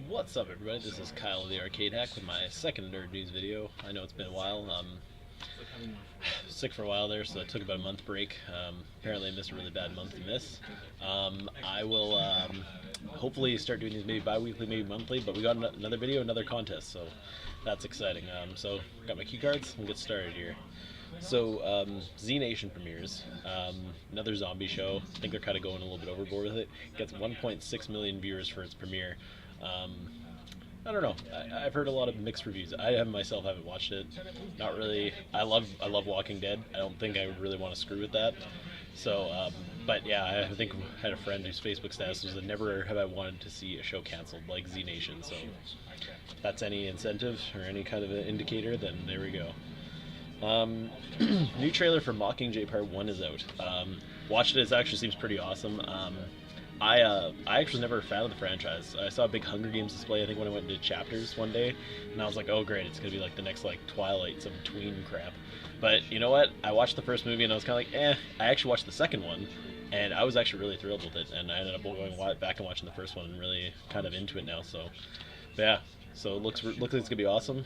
What's up, everybody? This is Kyle of the Arcade Hack with my second nerd news video. I know it's been a while. Sick for a while there, so I took about a month break. Apparently, I missed a really bad month to miss. I will hopefully start doing these maybe bi-weekly, maybe monthly. But we got another video, another contest, so that's exciting. So got my key cards. We'll get started here. So, Z Nation premieres. Another zombie show. I think they're kind of going a little bit overboard with it. Gets 1.6 million viewers for its premiere. I don't know. I've heard a lot of mixed reviews. I myself haven't watched it. Not really. I love Walking Dead. I don't think I would really want to screw with that. So, but yeah, I think I had a friend whose Facebook status was that never have I wanted to see a show canceled like Z Nation. So, if that's any incentive or any kind of an indicator, then there we go. New trailer for Mockingjay Part 1 is out. Watched it, it actually seems pretty awesome. I actually was never a fan of the franchise. I saw a big Hunger Games display, I think, when I went into Chapters one day, and I was like, oh great, it's going to be like the next like Twilight, some tween crap. But you know what? I watched the first movie and I was kind of like, eh. I actually watched the second one, and I was actually really thrilled with it, and I ended up going back and watching the first one and really kind of into it now, so but yeah. So it looks like it's going to be awesome.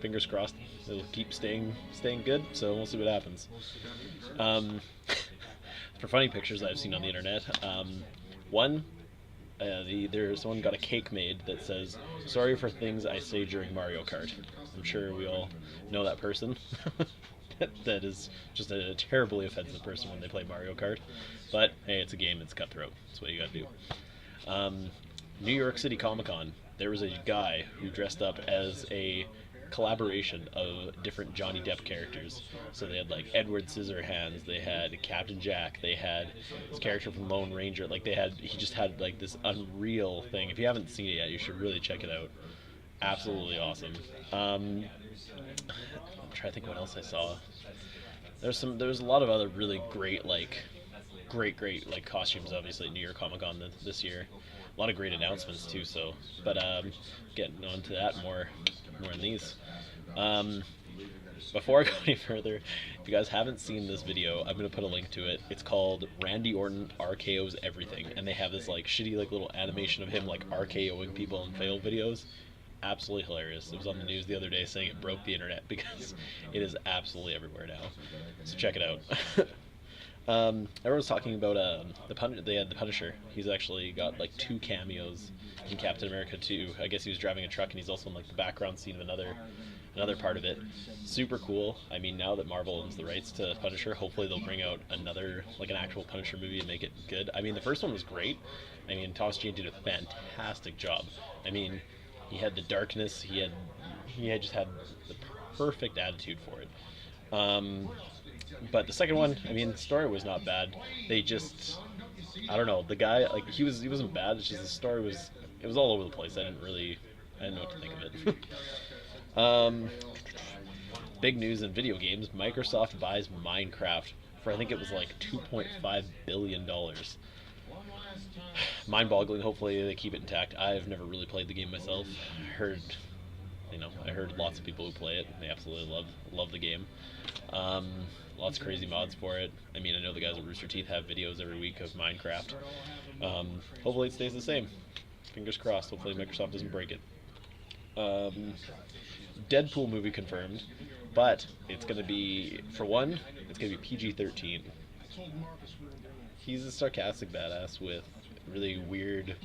Fingers crossed it'll keep staying good, so we'll see what happens. For funny pictures I've seen on the internet, there's one got a cake made that says, "Sorry for things I say during Mario Kart." I'm sure we all know that person. That is just a terribly offensive person when they play Mario Kart. But hey, it's a game, it's cutthroat. That's what you gotta do. New York City Comic Con. There was a guy who dressed up as a collaboration of different Johnny Depp characters. So they had like Edward Scissorhands, they had Captain Jack, they had his character from Lone Ranger. Like he just had like this unreal thing. If you haven't seen it yet, you should really check it out. Absolutely awesome. I'm trying to think what else I saw. There's a lot of other really great like costumes, obviously, at New York Comic Con this year. A lot of great announcements too. So, but getting on to that more in these. Before I go any further, if you guys haven't seen this video, I'm gonna put a link to it. It's called Randy Orton RKO's Everything, and they have this like shitty like little animation of him like RKOing people in fail videos. Absolutely hilarious. It was on the news the other day saying it broke the internet because it is absolutely everywhere now. So check it out. Everyone's talking about they had the Punisher. He's actually got like 2 cameos in Captain America 2. I guess he was driving a truck, and he's also in like the background scene of another part of it. Super cool. I mean, now that Marvel owns the rights to Punisher, hopefully they'll bring out another like an actual Punisher movie and make it good. I mean, the first one was great. I mean, Thomas Jane did a fantastic job. I mean, he had the darkness. He just had the perfect attitude for it. But the second one, I mean, the story was not bad. They just, I don't know, the guy, like, he wasn't bad. It's just the story was all over the place. I didn't know what to think of it. Big news in video games: Microsoft buys Minecraft for, I think it was like $2.5 billion. Mind-boggling. Hopefully they keep it intact. I've never really played the game myself. I heard lots of people who play it. They absolutely love the game. Lots of crazy mods for it. I mean, I know the guys at Rooster Teeth have videos every week of Minecraft. Hopefully it stays the same. Fingers crossed. Hopefully Microsoft doesn't break it. Deadpool movie confirmed, but it's going to be, for one, it's going to be PG-13. He's a sarcastic badass with really weird,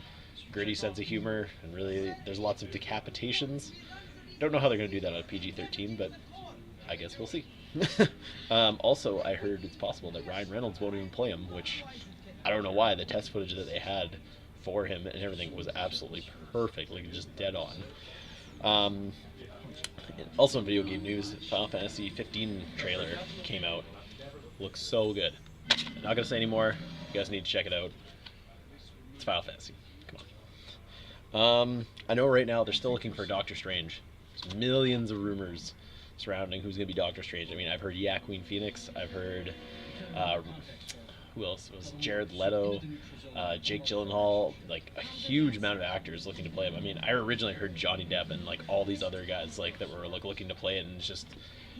gritty sense of humor, and really, there's lots of decapitations. Don't know how they're going to do that on PG-13, but I guess we'll see. Also, I heard it's possible that Ryan Reynolds won't even play him, which I don't know why. The test footage that they had for him and everything was absolutely perfect, like just dead on. Also in video game news, Final Fantasy 15 trailer came out. Looks so good. I'm not gonna say anymore. You guys need to check it out. It's Final Fantasy. Come on. I know right now they're still looking for Doctor Strange. There's millions of rumors surrounding who's going to be Doctor Strange. I mean, I've heard Joaquin Phoenix. I've heard, who else? It was Jared Leto, Jake Gyllenhaal, like a huge amount of actors looking to play him. I mean, I originally heard Johnny Depp and like all these other guys like that were like looking to play it, and it's just,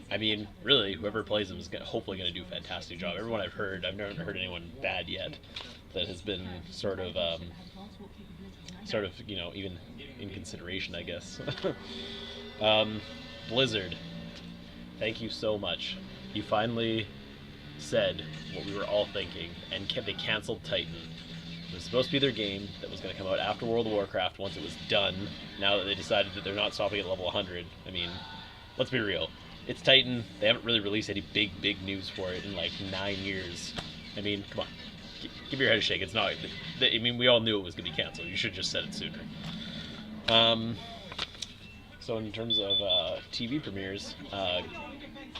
I mean, really, whoever plays him is hopefully going to do a fantastic job. Everyone I've heard, I've never heard anyone bad yet that has been sort of sort of, you know, even in consideration, I guess. Blizzard, thank you so much. You finally said what we were all thinking, and they canceled Titan. It was supposed to be their game that was going to come out after World of Warcraft once it was done. Now that they decided that they're not stopping at level 100, I mean, let's be real. It's Titan. They haven't really released any big news for it in like 9 years. I mean, come on. Give your head a shake. It's not... I mean, we all knew it was going to be canceled. You should have just said it sooner. So in terms of TV premieres,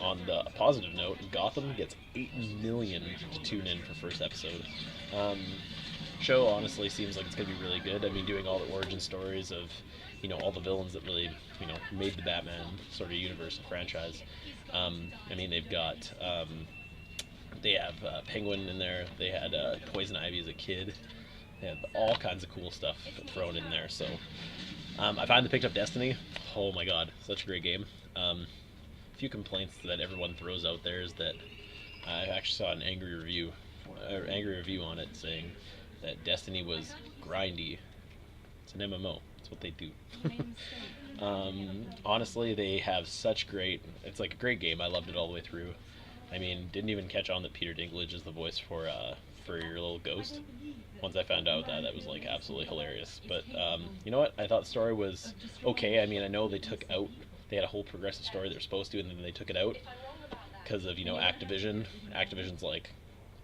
on the positive note, Gotham gets 8 million to tune in for first episode. Show honestly seems like it's going to be really good. I mean, doing all the origin stories of, you know, all the villains that really, you know, made the Batman sort of universe and franchise. I mean, they've got, they have Penguin in there. They had Poison Ivy as a kid. They have all kinds of cool stuff thrown in there. So I finally picked up Destiny. Oh my god, such a great game. A few complaints that everyone throws out there is that I actually saw an angry review on it saying that Destiny was grindy. It's an MMO. That's what they do. Honestly, they have such great... It's like a great game. I loved it all the way through. I mean, didn't even catch on that Peter Dinklage is the voice for your little ghost. Once I found out that was like absolutely hilarious. But you know what? I thought the story was okay. I mean, I know they had a whole progressive story they were supposed to, and then they took it out because of, you know, Activision. Activision's like,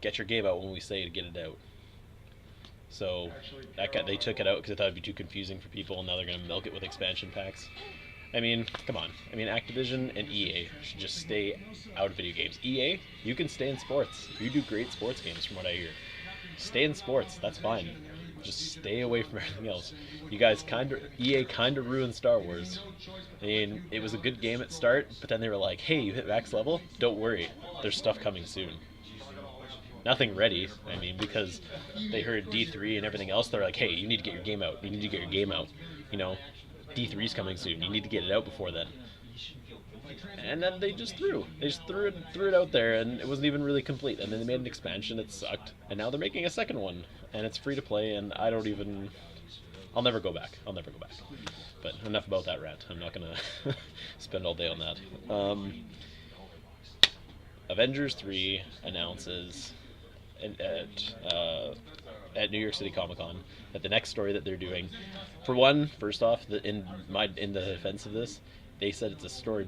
get your game out when we say to get it out. So they took it out because they thought it'd be too confusing for people, and now they're going to milk it with expansion packs. I mean, come on. I mean, Activision and EA should just stay out of video games. EA, you can stay in sports. You do great sports games from what I hear. Stay in sports, that's fine. Just stay away from everything else. You guys EA kind of ruined Star Wars. I mean, it was a good game at start, but then they were like, hey, you hit max level? Don't worry, there's stuff coming soon. Nothing ready, I mean, because they heard D3 and everything else, they're like, hey, you need to get your game out. You need to get your game out. You know, D3's coming soon. You need to get it out before then. And then they just threw it out there, and it wasn't even really complete. And then they made an expansion, it sucked, and now they're making a second one, and it's free to play, and I'll never go back. But enough about that rant. I'm not gonna spend all day on that. Avengers 3 announces at New York City Comic Con that the next story that they're doing, first off, in the defense of this, they said it's a story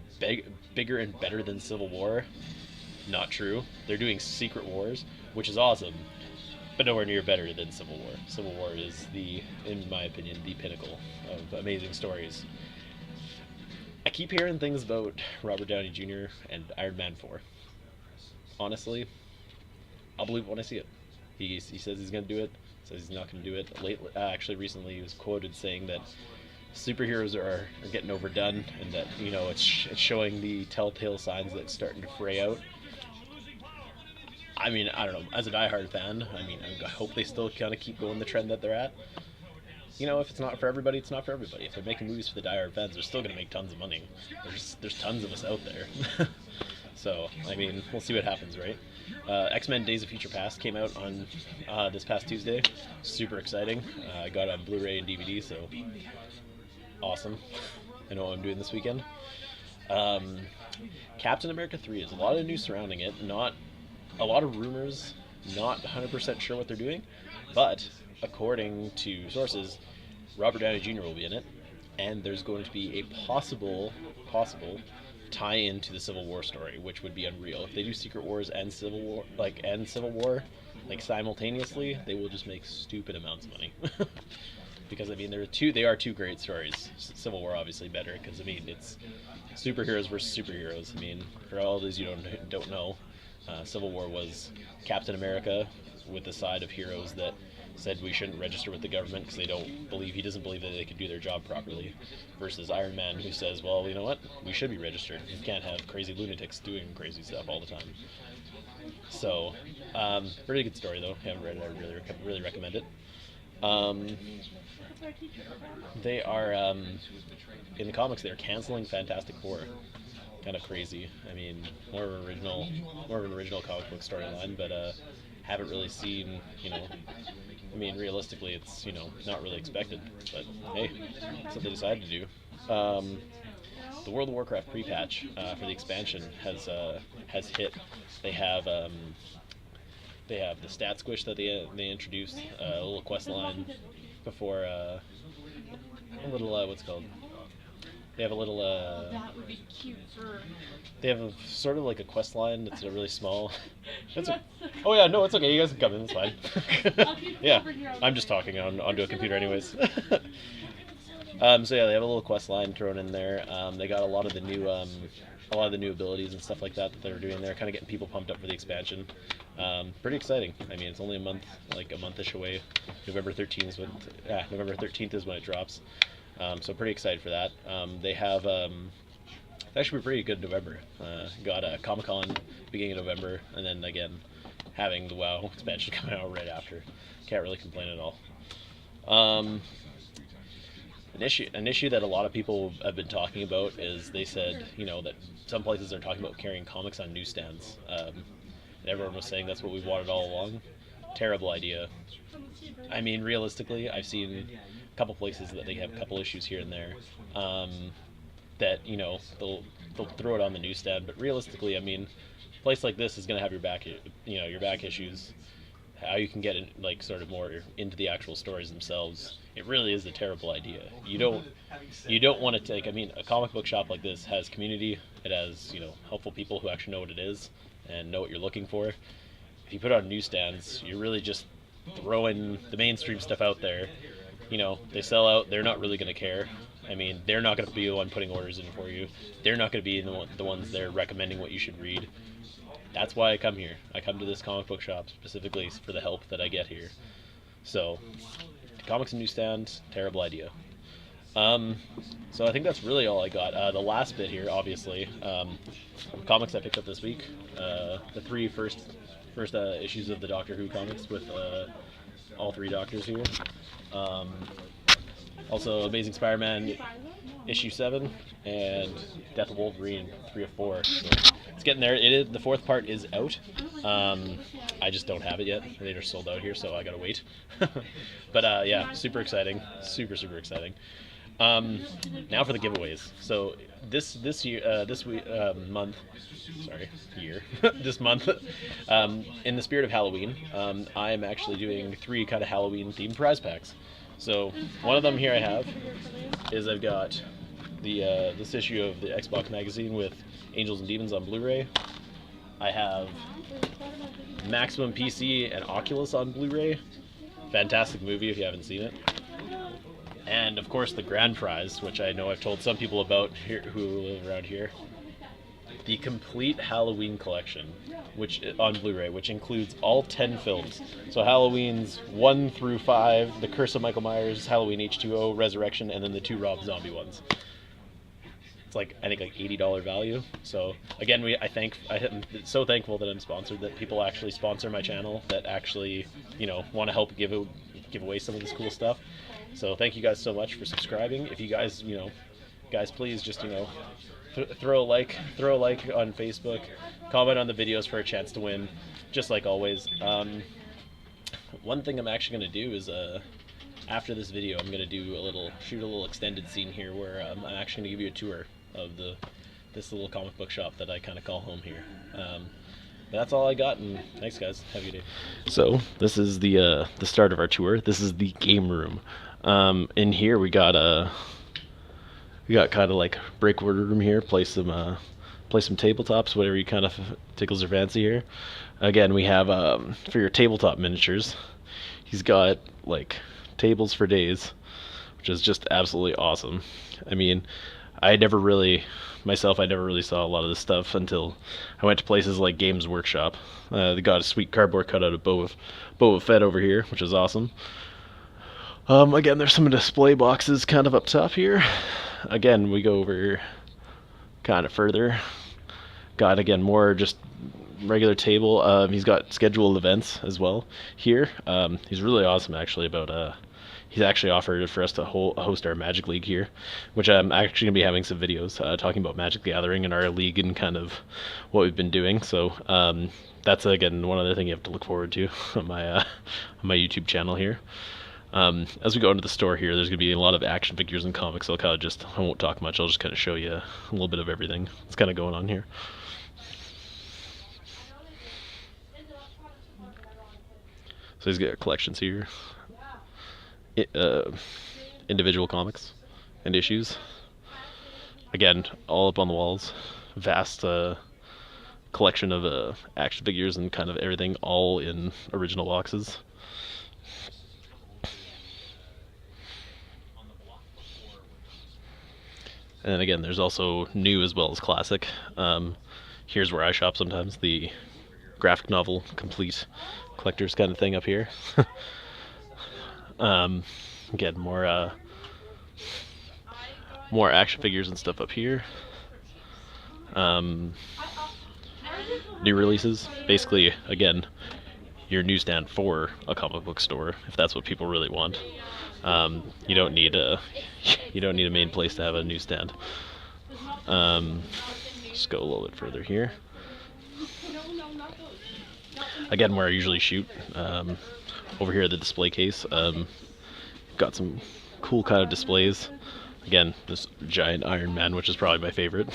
bigger and better than Civil War. Not true. They're doing Secret Wars, which is awesome, but nowhere near better than Civil War. Civil War is in my opinion, the pinnacle of amazing stories. I keep hearing things about Robert Downey Jr. and Iron Man 4. Honestly, I'll believe it when I see it. He says he's going to do it, says he's not going to do it. Actually, recently he was quoted saying that superheroes are getting overdone, and that, you know, it's showing the telltale signs that it's starting to fray out. I mean, I don't know. As a diehard fan, I mean, I hope they still kind of keep going the trend that they're at. You know, if it's not for everybody, it's not for everybody. If they're making movies for the diehard fans, they're still going to make tons of money. There's tons of us out there. So, I mean, we'll see what happens, right? X-Men Days of Future Past came out on this past Tuesday. Super exciting. I got it on Blu-ray and DVD, so awesome. I know what I'm doing this weekend. Captain America 3 is a lot of news surrounding it. Not a lot of rumors. Not 100% sure what they're doing. But, according to sources, Robert Downey Jr. will be in it. And there's going to be a possible tie into the Civil War story, which would be unreal. If they do Secret Wars and Civil War, simultaneously, they will just make stupid amounts of money. Because I mean, they are two great stories. Civil War obviously better, because I mean, it's superheroes versus superheroes. I mean, for all those you don't know, Civil War was Captain America with the side of heroes that said we shouldn't register with the government because he doesn't believe that they could do their job properly, versus Iron Man, who says, well, you know what, we should be registered. You can't have crazy lunatics doing crazy stuff all the time. So, really good story though. Haven't read it. I really recommend it. They are in the comics. They're canceling Fantastic Four. Kind of crazy. I mean, more of an original comic book storyline, but haven't really seen, I mean, realistically, it's, not really expected, but hey, that's what they decided to do. The World of Warcraft pre-patch for the expansion has hit. They have the stat squish that they introduced, a little quest line before a little what's it called. They have a little. That would be cute for. They have a sort of like a quest line that's a really small. Oh yeah, no, it's okay. You guys can come in. It's fine. Yeah, I'm just talking onto a computer, anyways. So yeah, they have a little quest line thrown in there. They got a lot of the new abilities and stuff like that they're doing there, kind of getting people pumped up for the expansion. Pretty exciting. I mean, it's only a month-ish away. November 13th is when it drops. So pretty excited for that. They have that should be pretty good in November. Got a Comic-Con beginning of November, and then again having the WoW expansion coming out right after. Can't really complain at all. An issue that a lot of people have been talking about is they said, that some places are talking about carrying comics on newsstands. And everyone was saying that's what we wanted all along. Terrible idea. I mean, realistically, I've seen a couple places that they have a couple issues here and there. That they'll throw it on the newsstand, but realistically, I mean, a place like this is going to have your back issues. How you can get sort of more into the actual stories themselves. It really is a terrible idea. You don't want to take. I mean, a comic book shop like this has community. It has helpful people who actually know what it is and know what you're looking for. If you put it on newsstands, you're really just throwing the mainstream stuff out there. They sell out. They're not really going to care. I mean, they're not going to be the one putting orders in for you. They're not going to be the ones there recommending what you should read. That's why I come here. I come to this comic book shop specifically for the help that I get here. So, comics and newsstands, terrible idea. So I think that's really all I got. The last bit here, obviously, comics I picked up this week. The three first issues of the Doctor Who comics with all three Doctors here. Also, Amazing Spider-Man issue 7 and Death of Wolverine 3 of 4. So it's getting there. The fourth part is out. I just don't have it yet. They are sold out here, so I gotta wait. But yeah, super exciting. Super exciting. Now for the giveaways. So this month, in the spirit of Halloween, I am actually doing 3 kind of Halloween themed prize packs. So one of them here I have is I've got this issue of the Xbox magazine with Angels and Demons on Blu-ray. I have Maximum PC and Oculus on Blu-ray. Fantastic movie if you haven't seen it. And of course the grand prize, which I know I've told some people about here who live around here. The complete Halloween collection, which on Blu-ray, which includes all 10 films. So Halloween's 1 through 5, The Curse of Michael Myers, Halloween H2O, Resurrection, and then the 2 Rob Zombie ones. It's I think $80 value. So again, I'm so thankful that I'm sponsored, that people actually sponsor my channel, that actually want to help give away some of this cool stuff. So thank you guys so much for subscribing. If you guys please just throw a like on Facebook, comment on the videos for a chance to win, just like always. One thing I'm actually going to do is after this video, I'm going to shoot a little extended scene here where I'm actually going to give you a tour of this little comic book shop that I kind of call home here. But that's all I got, and thanks guys. Have a good day. So this is the start of our tour. This is the game room. In here we got kind of like breakwater room here. Play some tabletops, whatever you kind of tickles your fancy here. Again, we have for your tabletop miniatures. He's got tables for days, which is just absolutely awesome. I mean, I never really saw a lot of this stuff until I went to places like Games Workshop. They got a sweet cardboard cutout of Boba Fett over here, which is awesome. Again, there's some display boxes kind of up top here. Again, we go over kind of further. Got, again, more just regular table. He's got scheduled events as well here. He's really awesome, actually, about he's actually offered for us to host our Magic League here, which I'm actually going to be having some videos talking about Magic the Gathering and our league and kind of what we've been doing. So that's, again, one other thing you have to look forward to on my YouTube channel here. As we go into the store here, there's going to be a lot of action figures and comics. I won't talk much, I'll just kind of show you a little bit of everything that's kind of going on here. So he's got collections here, individual comics and issues. Again, all up on the walls. Vast collection of action figures and kind of everything, all in original boxes. And again, there's also new as well as classic. Here's where I shop sometimes, the graphic novel complete collector's kind of thing up here. Again, more action figures and stuff up here. New releases, basically, again, your newsstand for a comic book store, if that's what people really want. You don't need a main place to have a newsstand. Let's go a little bit further here. Again, where I usually shoot, over here at the display case, got some cool kind of displays. Again, this giant Iron Man, which is probably my favorite.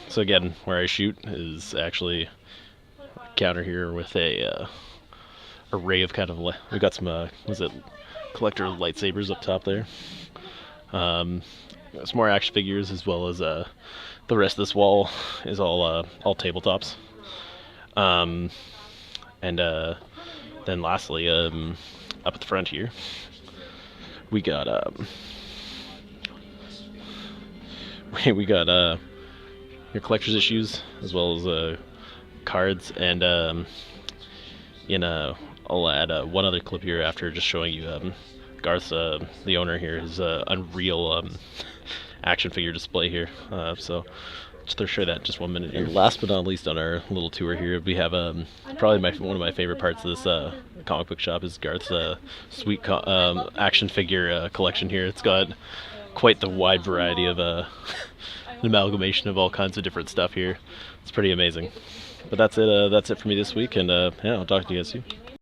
So again, where I shoot is actually a counter here with a array of kind of, we got some collector lightsabers up top there. Some more action figures, as well as the rest of this wall is all tabletops. And then lastly, up at the front here, we got your collector's issues, as well as cards, and I'll add one other clip here after just showing you Garth's, the owner here, his Unreal action figure display here. So just to show that just 1 minute here. And last but not least on our little tour here, we have probably one of my favorite parts of this comic book shop is Garth's sweet action figure collection here. It's got quite the wide variety of an amalgamation of all kinds of different stuff here. It's pretty amazing. But that's it for me this week, and yeah, I'll talk to you guys soon.